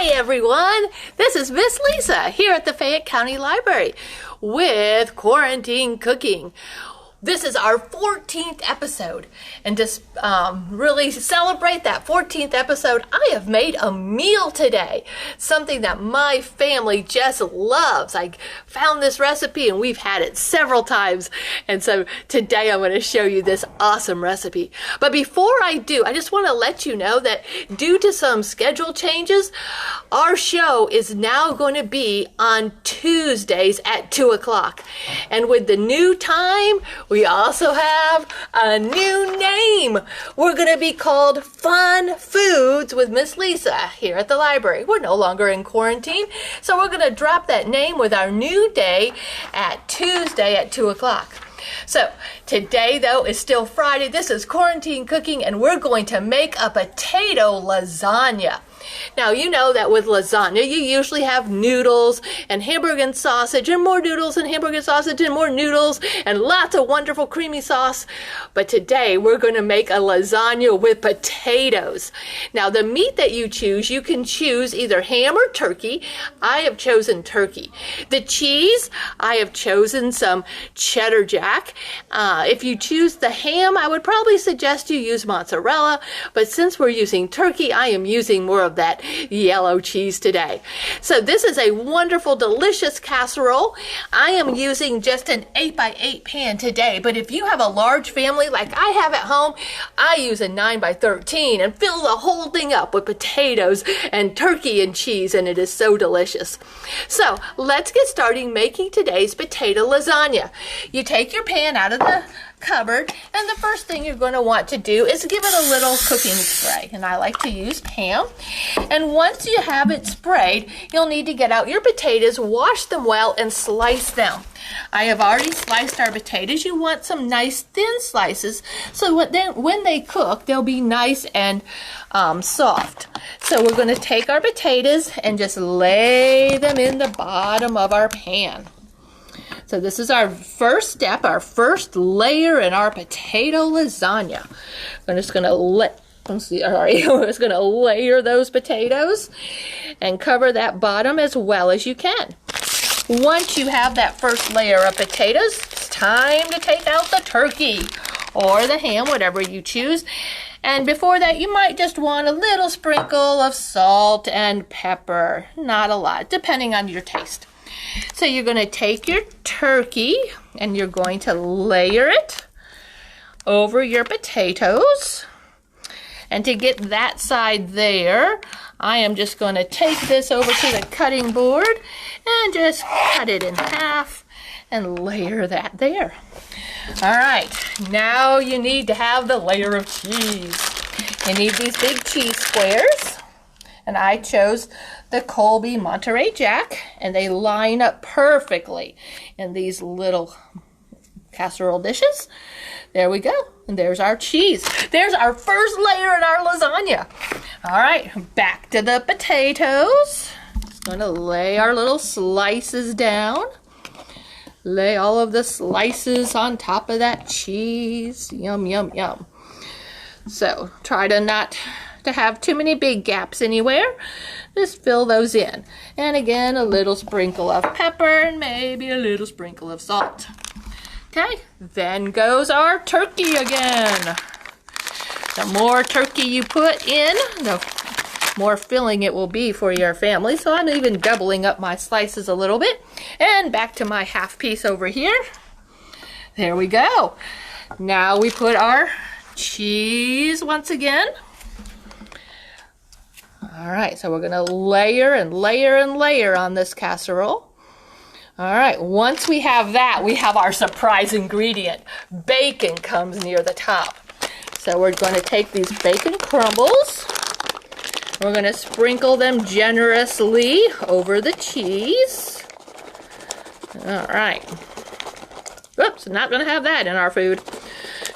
Hi everyone, this is Miss Lisa here at the Fayette County Library with Quarantine Cooking. This is our 14th episode, and to really celebrate that 14th episode, I have made a meal today, something that my family just loves. I found this recipe and we've had it several times, and so today I'm going to show you this awesome recipe. But before I do, I just want to let you know that due to some schedule changes, our show is now going to be on Tuesdays at 2 o'clock. And with the new time, we also have a new name. We're going to be called Fun Foods with Miss Lisa here at the library. We're no longer in quarantine, so we're going to drop that name with our new day at Tuesday at 2 o'clock. So today, though, is still Friday. This is Quarantine Cooking, and we're going to make a potato lasagna. Now, you know that with lasagna, you usually have noodles and hamburger and sausage and more noodles and hamburger and sausage and more noodles and lots of wonderful creamy sauce. But today, we're going to make a lasagna with potatoes. Now, the meat that you choose, you can choose either ham or turkey. I have chosen turkey. The cheese, I have chosen some cheddar jack. If you choose the ham, I would probably suggest you use mozzarella. But since we're using turkey, I am using more of that yellow cheese today. So this is a wonderful, delicious casserole. I am using just an 8x8 pan today, but if you have a large family like I have at home, I use a 9x13 and fill the whole thing up with potatoes and turkey and cheese, and it is so delicious. So let's get started making today's potato lasagna. You take your pan out of the cupboard, and the first thing you're going to want to do is give it a little cooking spray, and I like to use Pam. And once you have it sprayed, you'll need to get out your potatoes, wash them well, and slice them. I have already sliced our potatoes. You want some nice thin slices, so when they cook, they'll be nice and soft. So we're going to take our potatoes and just lay them in the bottom of our pan. So this is our first step, our first layer in our potato lasagna. I'm just going to we're just going to layer those potatoes and cover that bottom as well as you can. Once you have that first layer of potatoes, it's time to take out the turkey or the ham, whatever you choose. And before that, you might just want a little sprinkle of salt and pepper. Not a lot, depending on your taste. So you're going to take your turkey and you're going to layer it over your potatoes. And to get that side there, I am just going to take this over to the cutting board and just cut it in half and layer that there. All right, now you need to have the layer of cheese. You need these big cheese squares, and I chose the Colby Monterey Jack, and they line up perfectly in these little casserole dishes. There we go, and there's our cheese. There's our first layer in our lasagna. All right, back to the potatoes. Just going to lay our little slices down. Lay all of the slices on top of that cheese. Yum, yum, yum. So try to not to have too many big gaps anywhere. Just fill those in. And again, a little sprinkle of pepper and maybe a little sprinkle of salt. Okay, then goes our turkey again. The more turkey you put in, the more filling it will be for your family. So I'm even doubling up my slices a little bit. And back to my half piece over here. There we go. Now we put our cheese once again. All right, so we're going to layer and layer and layer on this casserole. All right, once we have that, we have our surprise ingredient. Bacon comes near the top. So we're going to take these bacon crumbles. We're going to sprinkle them generously over the cheese. All right. Oops, not going to have that in our food.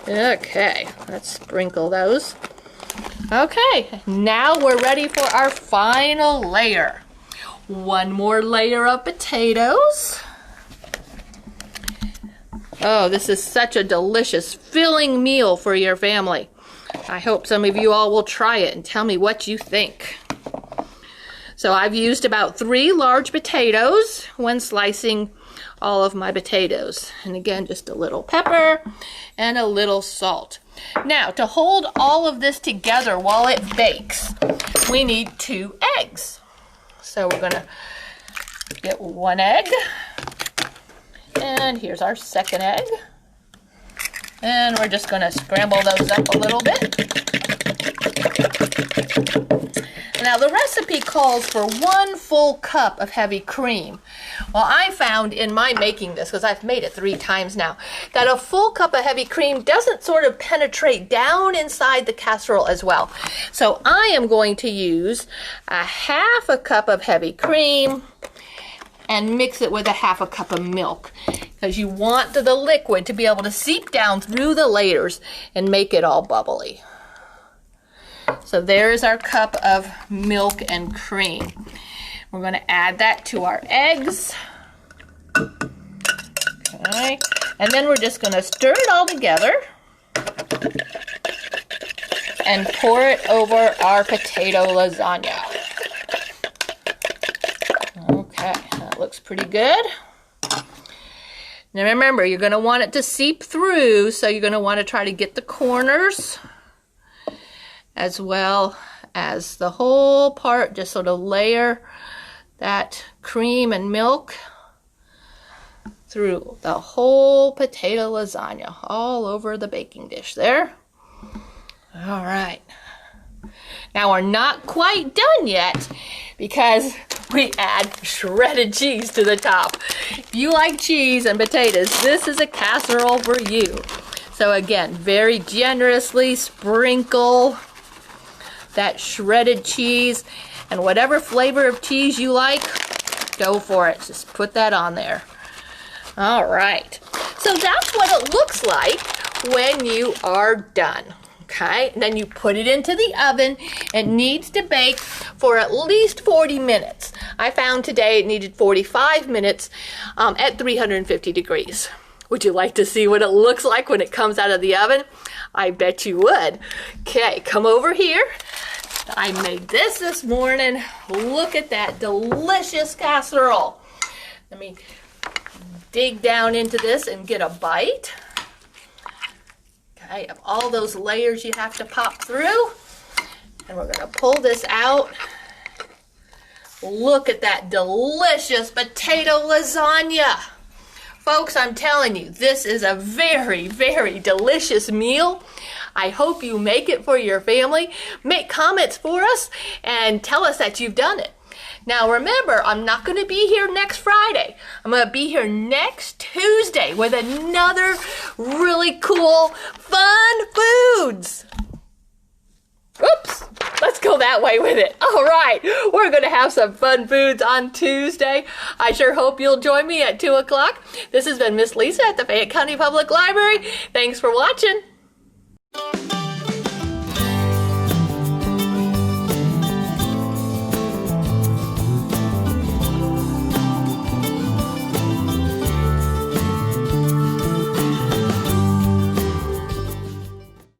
Okay, let's sprinkle those. Okay, now we're ready for our final layer. One more layer of potatoes. Oh, this is such a delicious, filling meal for your family. I hope some of you all will try it and tell me what you think. So I've used about 3 large potatoes when slicing all of my potatoes. And again, just a little pepper and a little salt. Now, to hold all of this together while it bakes, we need 2 eggs. So we're gonna get 1 egg, and here's our 2nd egg. And we're just gonna scramble those up a little bit. Now the recipe calls for 1 full cup of heavy cream. Well, I found in my making this, because I've made it 3 times now, that a full cup of heavy cream doesn't sort of penetrate down inside the casserole as well. So I am going to use a 1/2 cup of heavy cream and mix it with a 1/2 cup of milk, because you want the liquid to be able to seep down through the layers and make it all bubbly. So there's our cup of milk and cream. We're going to add that to our eggs. Okay. And then we're just going to stir it all together and pour it over our potato lasagna. Okay, that looks pretty good. Now remember, you're going to want it to seep through, so you're going to want to try to get the corners as well as the whole part. Just sort of layer that cream and milk through the whole potato lasagna, all over the baking dish there. All right. Now we're not quite done yet, because we add shredded cheese to the top. If you like cheese and potatoes, this is a casserole for you. So again, very generously sprinkle that shredded cheese, and whatever flavor of cheese you like, go for it. Just put that on there. All right. So that's what it looks like when you are done. Okay, and then you put it into the oven. It needs to bake for at least 40 minutes. I found today it needed 45 minutes at 350 degrees. Would you like to see what it looks like when it comes out of the oven? I bet you would. Okay, come over here. I made this morning. Look at that delicious casserole. Let me dig down into this and get a bite. Okay, of all those layers you have to pop through. And we're going to pull this out. Look at that delicious potato lasagna. Folks, I'm telling you, this is a very, very delicious meal. I hope you make it for your family. Make comments for us and tell us that you've done it. Now remember, I'm not going to be here next Friday. I'm going to be here next Tuesday with another really cool, fun foods. Oops, let's go that way with it. All right, we're going to have some fun foods on Tuesday. I sure hope you'll join me at 2 o'clock. This has been Miss Lisa at the Fayette County Public Library. Thanks for watching.